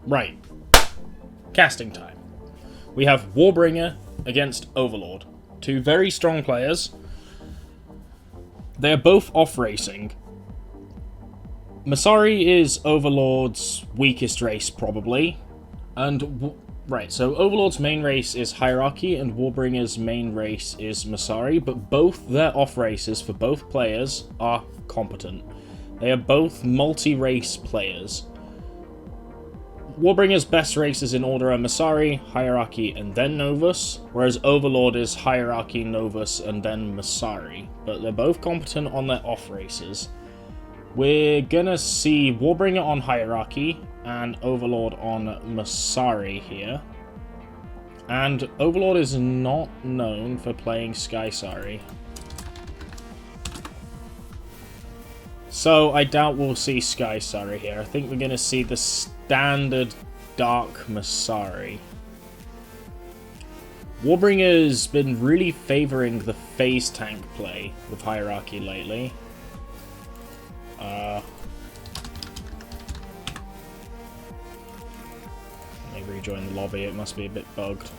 Right. Casting time. We have Warbringer against Overlord. Two very strong players. They are both off-racing. Masari is Overlord's weakest race, probably. And, right, so Overlord's main race is Hierarchy, and Warbringer's main race is Masari, but both their off-races for both players are competent. They are both multi-race players. Warbringer's best races in order are Masari, Hierarchy, and then Novus, whereas Overlord is Hierarchy, Novus, and then Masari. But they're both competent on their off races. We're gonna see Warbringer on Hierarchy and Overlord on Masari here. And Overlord is not known for playing Sky Sari. So I doubt we'll see Sky Sari here. I think we're gonna see the standard Dark Masari. Warbringer's been really favouring the phase tank play with Hierarchy lately. Let me rejoin the lobby, it must be a bit bugged.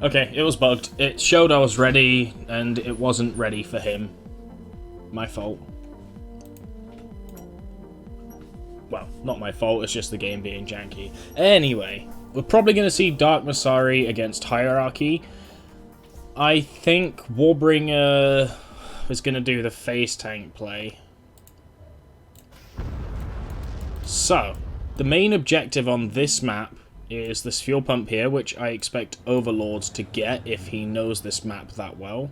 Okay, it was bugged. It showed I was ready, and it wasn't ready for him. My fault. Well, not my fault, it's just the game being janky. Anyway, we're probably going to see Dark Masari against Hierarchy. I think Warbringer is going to do the phase tank play. So, the main objective on this map is this fuel pump here, which I expect Overlord to get if he knows this map that well.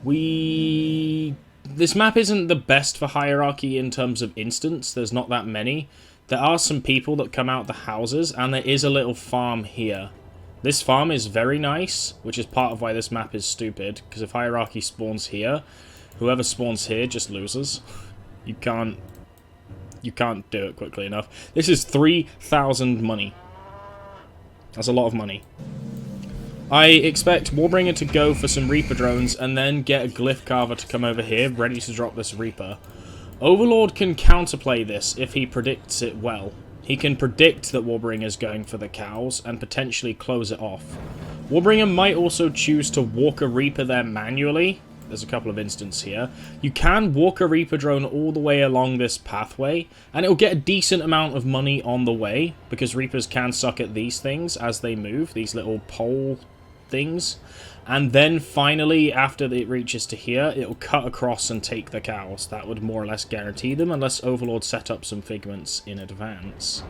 This map isn't the best for Hierarchy in terms of instance, there's not that many. There are some people that come out the houses, and there is a little farm here. This farm is very nice, which is part of why this map is stupid, because if Hierarchy spawns here, whoever spawns here just loses. You can't do it quickly enough. This is 3,000 money. That's a lot of money. I expect Warbringer to go for some Reaper drones and then get a Glyph Carver to come over here, ready to drop this Reaper. Overlord can counterplay this if he predicts it well. He can predict that Warbringer is going for the cows and potentially close it off. Warbringer might also choose to walk a Reaper there manually. There's a couple of instances here. You can walk a Reaper drone all the way along this pathway, and it'll get a decent amount of money on the way, because Reapers can suck at these things as they move, these little pole things. And then finally, after it reaches to here, it'll cut across and take the cows. That would more or less guarantee them, unless Overlord set up some figments in advance.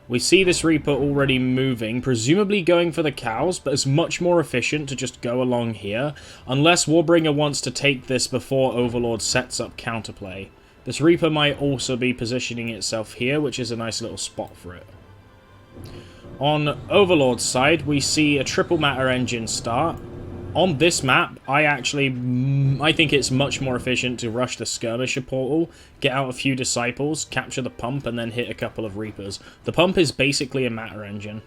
We see this Reaper already moving, presumably going for the cows, but it's much more efficient to just go along here, unless Warbringer wants to take this before Overlord sets up counterplay. This Reaper might also be positioning itself here, which is a nice little spot for it. On Overlord's side, we see a triple matter engine start. On this map, I think it's much more efficient to rush the Skirmisher portal, get out a few Disciples, capture the pump, and then hit a couple of Reapers. The pump is basically a matter engine.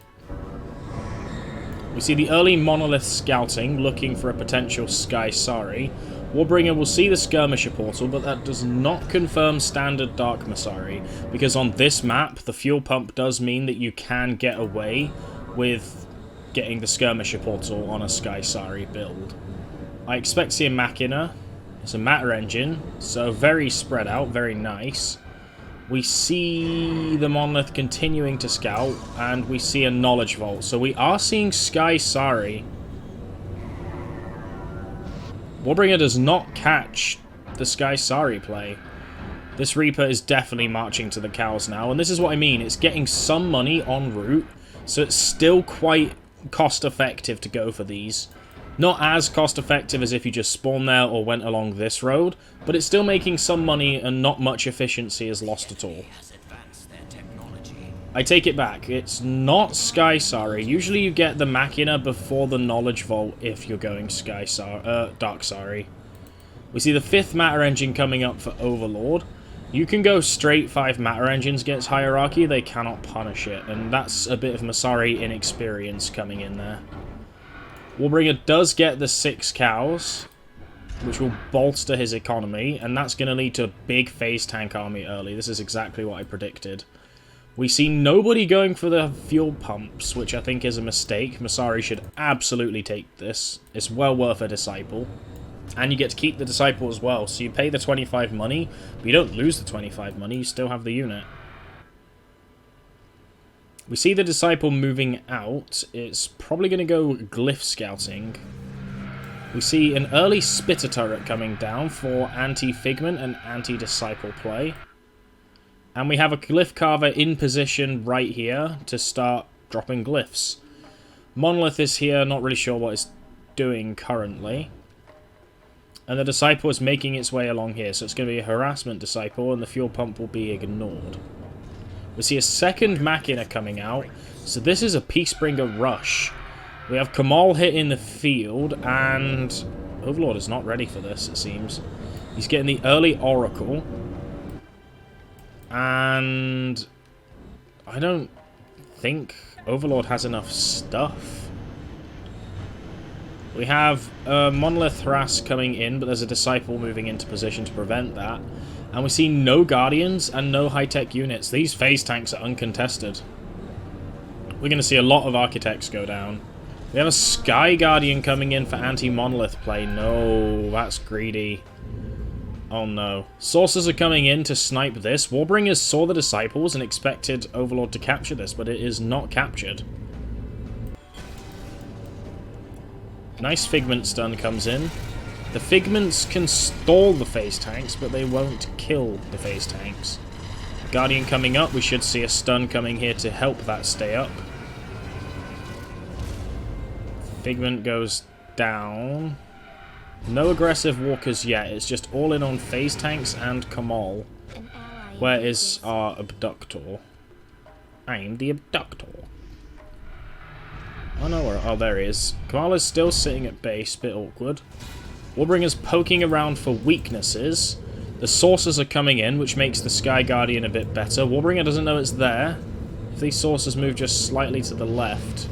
We see the early Monolith scouting, looking for a potential Sky Sari. Warbringer will see the Skirmisher portal, but that does not confirm standard Dark Masari, because on this map, the fuel pump does mean that you can get away with getting the Skirmisher portal on a Sky Sari build. I expect to see a Machina. It's a matter engine, so very spread out, very nice. We see the Monolith continuing to scout, and we see a Knowledge Vault. So we are seeing Sky Sari. Warbringer does not catch the Sky Sari play. This Reaper is definitely marching to the cows now, and this is what I mean. It's getting some money en route, so it's still quite cost-effective to go for these. Not as cost-effective as if you just spawned there or went along this road, but it's still making some money and not much efficiency is lost at all. I take it back, it's not Sky Sari. Usually you get the Machina before the Knowledge Vault if you're going Dark Sari. We see the 5th Matter Engine coming up for Overlord. You can go straight 5 Matter Engines against Hierarchy, they cannot punish it, and that's a bit of Masari inexperience coming in there. Warbringer does get the 6 cows, which will bolster his economy, and that's going to lead to a big phase tank army early. This is exactly what I predicted. We see nobody going for the fuel pumps, which I think is a mistake. Masari should absolutely take this. It's well worth a disciple. And you get to keep the disciple as well, so you pay the 25 money, but you don't lose the 25 money, you still have the unit. We see the disciple moving out. It's probably going to go glyph scouting. We see an early spitter turret coming down for anti-figment and anti-disciple play. And we have a glyph carver in position right here to start dropping glyphs. Monolith is here, not really sure what it's doing currently. And the disciple is making its way along here, so it's going to be a harassment disciple, and the fuel pump will be ignored. We see a second Machina coming out, so this is a Peacebringer rush. We have Kamal hit in the field, and Overlord is not ready for this, it seems. He's getting the early Oracle. And I don't think Overlord has enough stuff. We have a Monolith Harass coming in, but there's a Disciple moving into position to prevent that. And we see no Guardians and no high-tech units. These phase tanks are uncontested. We're going to see a lot of Architects go down. We have a Sky Guardian coming in for anti-Monolith play. No, that's greedy. Oh no. Sources are coming in to snipe this. Warbringers saw the Disciples and expected Overlord to capture this, but it is not captured. Nice Figment stun comes in. The Figments can stall the phase tanks, but they won't kill the phase tanks. Guardian coming up. We should see a stun coming here to help that stay up. Figment goes down. No aggressive walkers yet. It's just all in on phase tanks and Kamal. Where is our abductor? I'm the abductor. Oh no, oh there he is. Kamal is still sitting at base, bit awkward. Warbringer's poking around for weaknesses. The sources are coming in, which makes the Sky Guardian a bit better. Warbringer doesn't know it's there. If these sources move just slightly to the left.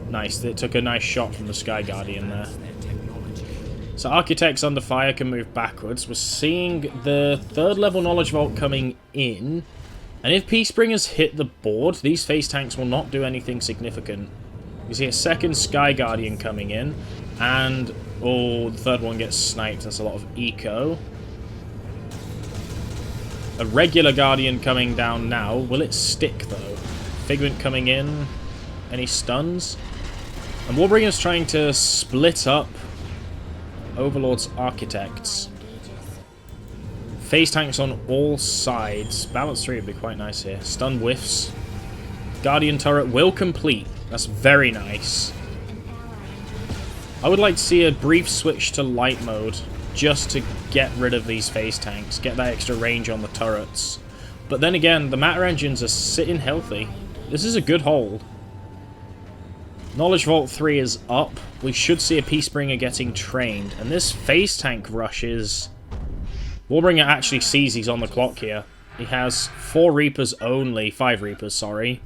Nice, it took a nice shot from the Sky Guardian there. So Architects under fire can move backwards. We're seeing the 3rd level Knowledge Vault coming in. And if Peacebringers hit the board, these phase tanks will not do anything significant. You see a 2nd Sky Guardian coming in. And, oh, the 3rd one gets sniped. That's a lot of eco. A regular Guardian coming down now. Will it stick, though? Figment coming in. Any stuns? And Warbringer's trying to split up Overlord's Architects. Phase tanks on all sides. Balance 3 would be quite nice here. Stun whiffs. Guardian turret will complete. That's very nice. I would like to see a brief switch to light mode just to get rid of these phase tanks. Get that extra range on the turrets. But then again, the matter engines are sitting healthy. This is a good hold. Knowledge Vault 3 is up. We should see a Peacebringer getting trained. And this phase tank rush is... Warbringer actually sees he's on the clock here. He has 4 Reapers only. 5 Reapers, sorry.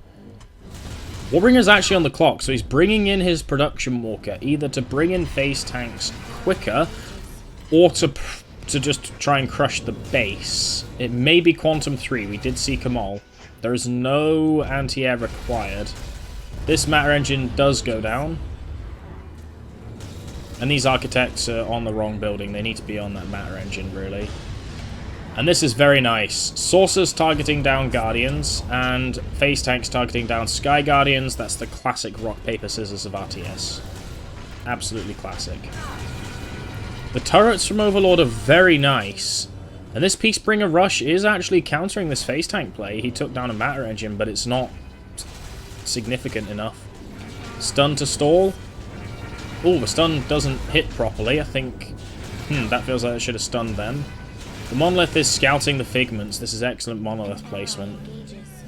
Warbringer's actually on the clock, so he's bringing in his production walker, either to bring in phase tanks quicker, or to just try and crush the base. It may be Quantum 3. We did see Kamal. There is no anti-air required. This matter engine does go down. And these Architects are on the wrong building. They need to be on that matter engine, really. And this is very nice. Saucers targeting down Guardians, and phase tanks targeting down Sky Guardians. That's the classic rock, paper, scissors of RTS. Absolutely classic. The turrets from Overlord are very nice. And this Peacebringer rush is actually countering this phase tank play. He took down a matter engine, but it's not significant enough. Stun to stall. Oh, the stun doesn't hit properly. I think... that feels like it should have stunned them. The Monolith is scouting the Figments. This is excellent Monolith placement.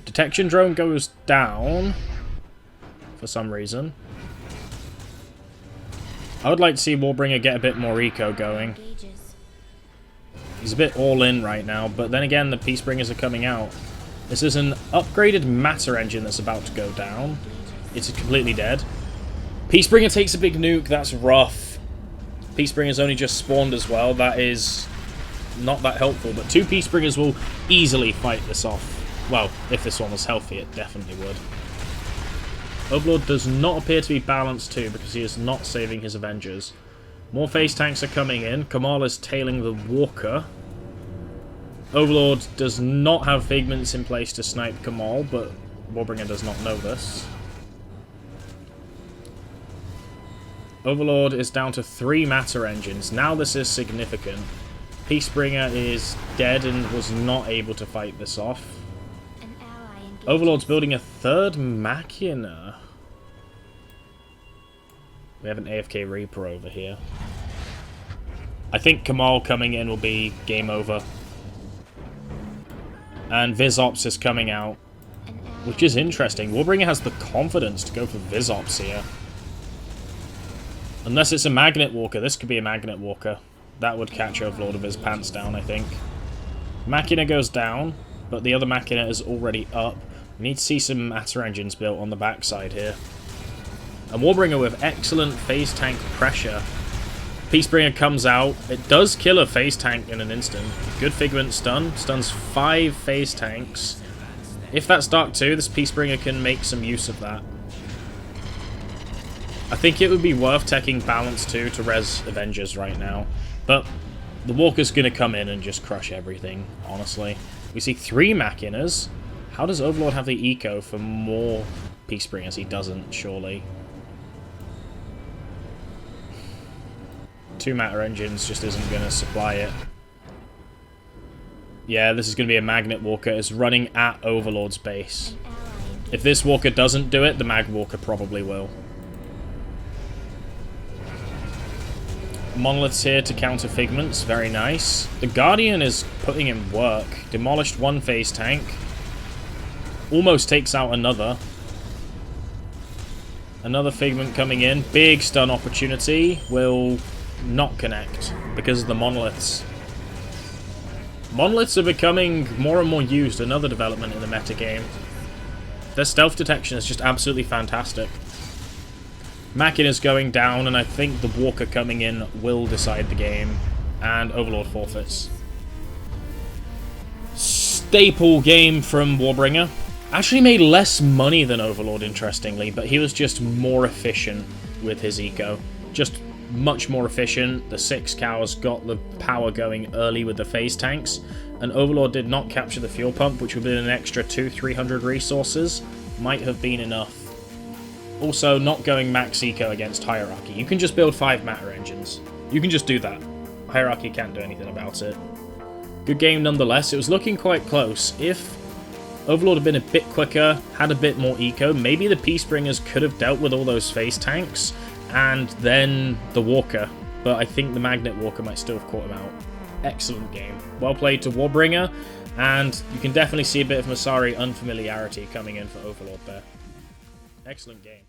Detection drone goes down. For some reason. I would like to see Warbringer get a bit more eco going. He's a bit all in right now, but then again, the Peacebringers are coming out. This is an upgraded matter engine that's about to go down. It's completely dead. Peacebringer takes a big nuke. That's rough. Peacebringer's only just spawned as well. That is not that helpful. But 2 Peacebringers will easily fight this off. Well, if this one was healthy, it definitely would. Overlord does not appear to be balanced too, because he is not saving his Avengers. More face tanks are coming in. Kamal is tailing the Walker. Overlord does not have Figments in place to snipe Kamal, but Warbringer does not know this. Overlord is down to 3 Matter Engines. Now this is significant. Peacebringer is dead and was not able to fight this off. Overlord's building a 3rd Machina. We have an AFK Reaper over here. I think Kamal coming in will be game over. And Vizops is coming out, which is interesting. Warbringer has the confidence to go for Vizops here. Unless it's a Magnet Walker. This could be a Magnet Walker. That would catch Overlord of his pants down, I think. Machina goes down, but the other Machina is already up. We need to see some Matter Engines built on the backside here. And Warbringer with excellent phase tank pressure. Peacebringer comes out. It does kill a phase tank in an instant. Good Figment stun. Stuns 5 phase tanks. If that's Dark 2, this Peacebringer can make some use of that. I think it would be worth taking Balance 2 to res Avengers right now. But the Walker's going to come in and just crush everything, honestly. We see 3 Machinas. How does Overlord have the eco for more Peacebringers? He doesn't, surely. 2 Matter Engines just isn't going to supply it. Yeah, this is going to be a Magnet Walker. It's running at Overlord's base. If this Walker doesn't do it, the Mag Walker probably will. Monolith's here to counter Figments. Very nice. The Guardian is putting in work. Demolished 1 phase tank. Almost takes out another. Another Figment coming in. Big stun opportunity. Will not connect because of the Monoliths. Monoliths are becoming more and more used. Another development in the metagame. Their stealth detection is just absolutely fantastic. Machina's going down, and I think the Walker coming in will decide the game. And Overlord forfeits. Staple game from Warbringer. Actually made less money than Overlord, interestingly, but he was just more efficient with his eco. Just much more efficient. The 6 cows got the power going early with the phase tanks, and Overlord did not capture the fuel pump, which would have been an extra 200-300 resources. Might have been enough. Also, not going max eco against Hierarchy. You can just build 5 Matter Engines. You can just do that. Hierarchy can't do anything about it. Good game nonetheless. It was looking quite close. If Overlord had been a bit quicker, had a bit more eco, maybe the Peacebringers could have dealt with all those phase tanks, and then the Walker. But I think the Magnet Walker might still have caught him out. Excellent game. Well played to Warbringer, and you can definitely see a bit of Masari unfamiliarity coming in for Overlord there. Excellent game.